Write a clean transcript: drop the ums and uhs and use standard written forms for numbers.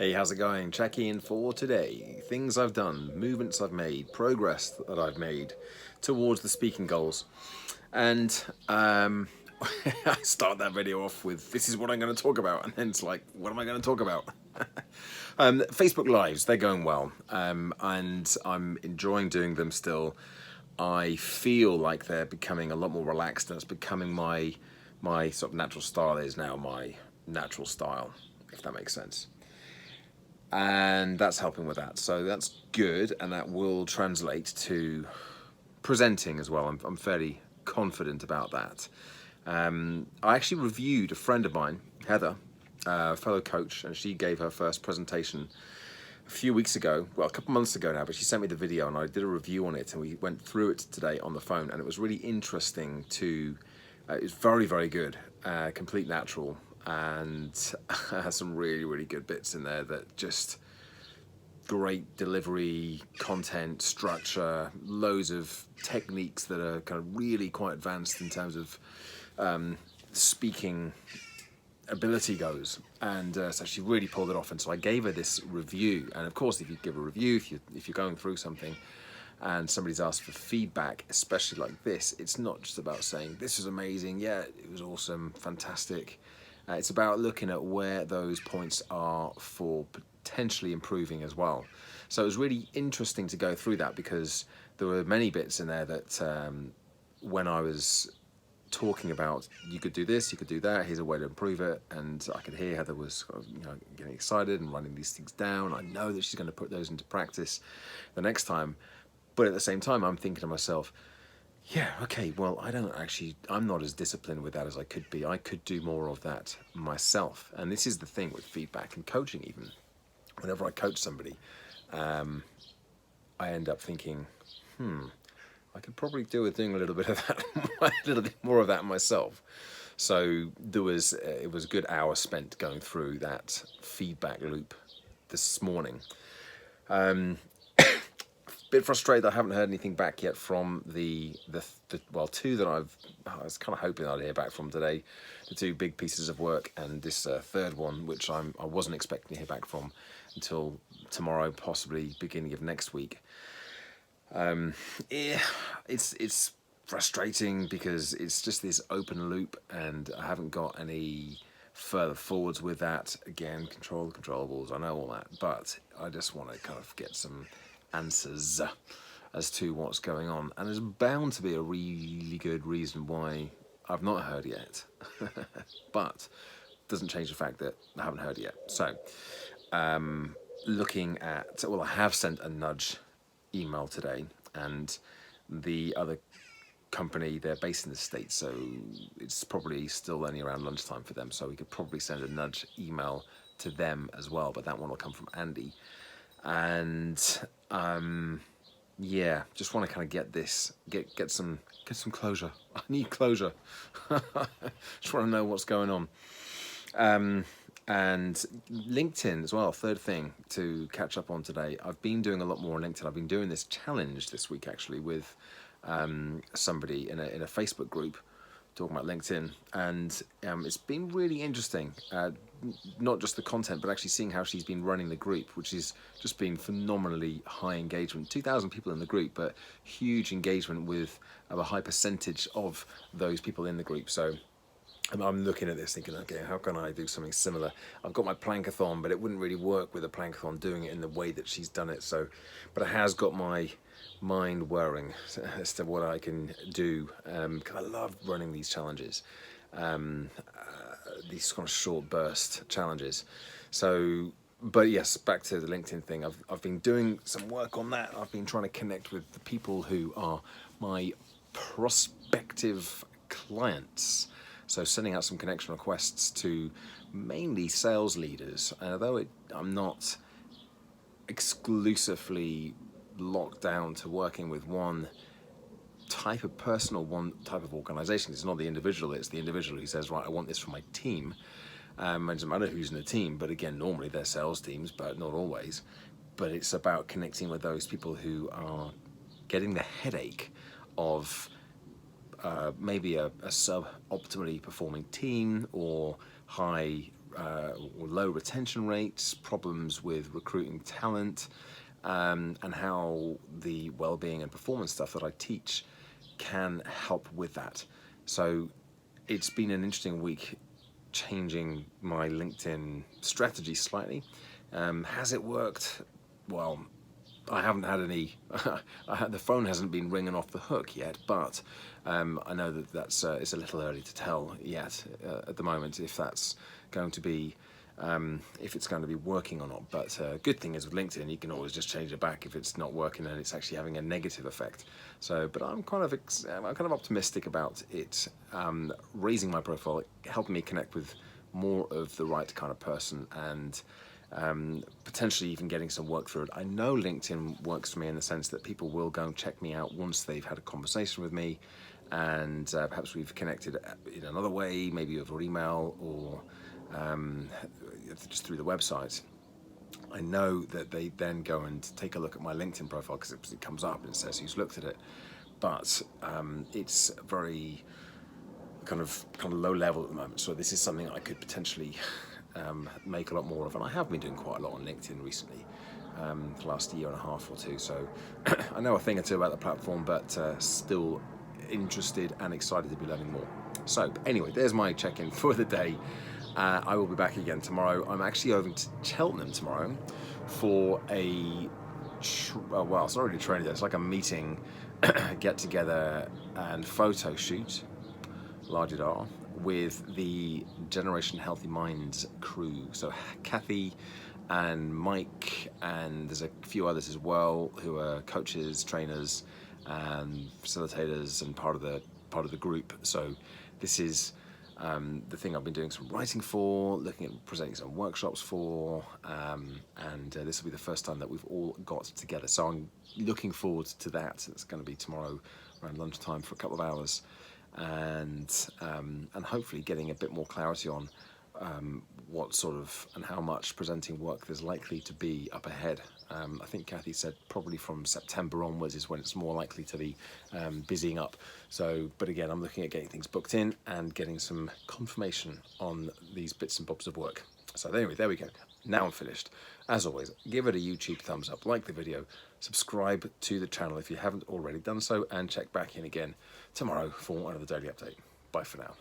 Hey, how's it going? Checking in for today. Things I've done, movements I've made, progress that I've made towards the speaking goals. And I start that video off with, this is what I'm going to talk about. And then it's like, what am I going to talk about? Facebook Lives, they're going well. And I'm enjoying doing them still. I feel like they're becoming a lot more relaxed, and it's becoming my sort of natural style is now my natural style, if that makes sense. And that's helping with that. So that's good, and that will translate to presenting as well. I'm fairly confident about that. I actually reviewed a friend of mine, Heather, a fellow coach, and she gave her first presentation a few weeks ago, well, a couple months ago now, but she sent me the video and I did a review on it, and we went through it today on the phone, and it was really interesting to, it was very, very good, complete natural, and has some really, really good bits in there that just great delivery, content, structure, loads of techniques that are kind of really quite advanced in terms of speaking ability goes, and so she really pulled it off. And so I gave her this review, and of course if you give a review, if you're going through something and somebody's asked for feedback, especially like this, it's not just about saying this is amazing, yeah, it was awesome, fantastic. It's about looking at where those points are for potentially improving as well. So it was really interesting to go through that, because there were many bits in there that when I was talking about, you could do this, you could do that, here's a way to improve it, and I could hear Heather was getting excited and writing these things down. I know that she's going to put those into practice the next time, but at the same time I'm thinking to myself, yeah, okay, well, I'm not as disciplined with that as I could be. I could do more of that myself. And this is the thing with feedback and coaching even. Whenever I coach somebody, I end up thinking, I could probably do with doing a little bit of that, a little bit more of that myself. So it was a good hour spent going through that feedback loop this morning. Bit frustrated I haven't heard anything back yet from the two that I was kind of hoping I'd hear back from today, the two big pieces of work, and this third one, which I wasn't expecting to hear back from until tomorrow, possibly beginning of next week. Yeah, it's frustrating because it's just this open loop, and I haven't got any further forwards with that. Again, control the controllables, I know all that, but I just want to kind of get some answers as to what's going on, and there's bound to be a really good reason why I've not heard yet. But doesn't change the fact that I haven't heard yet. So looking at, well, I have sent a nudge email today, and the other company, they're based in the States, so it's probably still only around lunchtime for them, so we could probably send a nudge email to them as well, but that one will come from Andy. And yeah, just want to kind of get some closure. I need closure. Just want to know what's going on. And LinkedIn as well, third thing to catch up on today. I've been doing a lot more on LinkedIn. I've been doing this challenge this week actually with somebody in a Facebook group talking about LinkedIn, and it's been really interesting. Not just the content, but actually seeing how she's been running the group, which has just been phenomenally high engagement. 2,000 people in the group, but huge engagement with a high percentage of those people in the group. So I'm looking at this thinking, okay, how can I do something similar? I've got my plankathon, but it wouldn't really work with a plankathon doing it in the way that she's done it. So, but it has got my mind whirring as to what I can do, because I love running these challenges, these kind of short burst challenges. So, but yes, back to the LinkedIn thing. I've been doing some work on that. I've been trying to connect with the people who are my prospective clients. So sending out some connection requests to mainly sales leaders. And although I'm not exclusively locked down to working with one type of person or one type of organization, it's not the individual, it's the individual who says, right, I want this for my team. It doesn't matter who's in the team, but again, normally they're sales teams, but not always. But it's about connecting with those people who are getting the headache of maybe a sub-optimally performing team, or high or low retention rates, problems with recruiting talent, and how the well-being and performance stuff that I teach can help with that. So it's been an interesting week changing my LinkedIn strategy slightly. Has it worked? Well, I haven't had any, the phone hasn't been ringing off the hook yet, but I know that it's a little early to tell yet at the moment if that's going to be, if it's going to be working or not. But good thing is with LinkedIn, you can always just change it back if it's not working and it's actually having a negative effect. So, but I'm kind of optimistic about it raising my profile, helping me connect with more of the right kind of person, and potentially even getting some work through it. I know LinkedIn works for me in the sense that people will go and check me out once they've had a conversation with me, and perhaps we've connected in another way, maybe over email or just through the website. I know that they then go and take a look at my LinkedIn profile because it comes up and it says who's looked at it, but it's very kind of low level at the moment. So this is something I could potentially make a lot more of, and I have been doing quite a lot on LinkedIn recently, the last year and a half or two. So I know a thing or two about the platform, but still interested and excited to be learning more. So anyway, there's my check-in for the day. I will be back again tomorrow. I'm actually over to Cheltenham tomorrow for a well, it's not really a training day, it's like a meeting, get together and photo shoot, la-di-da, with the Generation Healthy Minds crew. So Kathy and Mike, and there's a few others as well who are coaches, trainers, and facilitators, and part of the group. So this is the thing I've been doing some writing for, looking at presenting some workshops for, and this will be the first time that we've all got together. So I'm looking forward to that. It's going to be tomorrow around lunchtime for a couple of hours, and hopefully getting a bit more clarity on what sort of and how much presenting work there's likely to be up ahead. I think Kathy said probably from September onwards is when it's more likely to be busying up. So, but again, I'm looking at getting things booked in and getting some confirmation on these bits and bobs of work. So anyway, there we go. Now I'm finished. As always, give it a YouTube thumbs up, like the video, subscribe to the channel if you haven't already done so, and check back in again tomorrow for another daily update. Bye for now.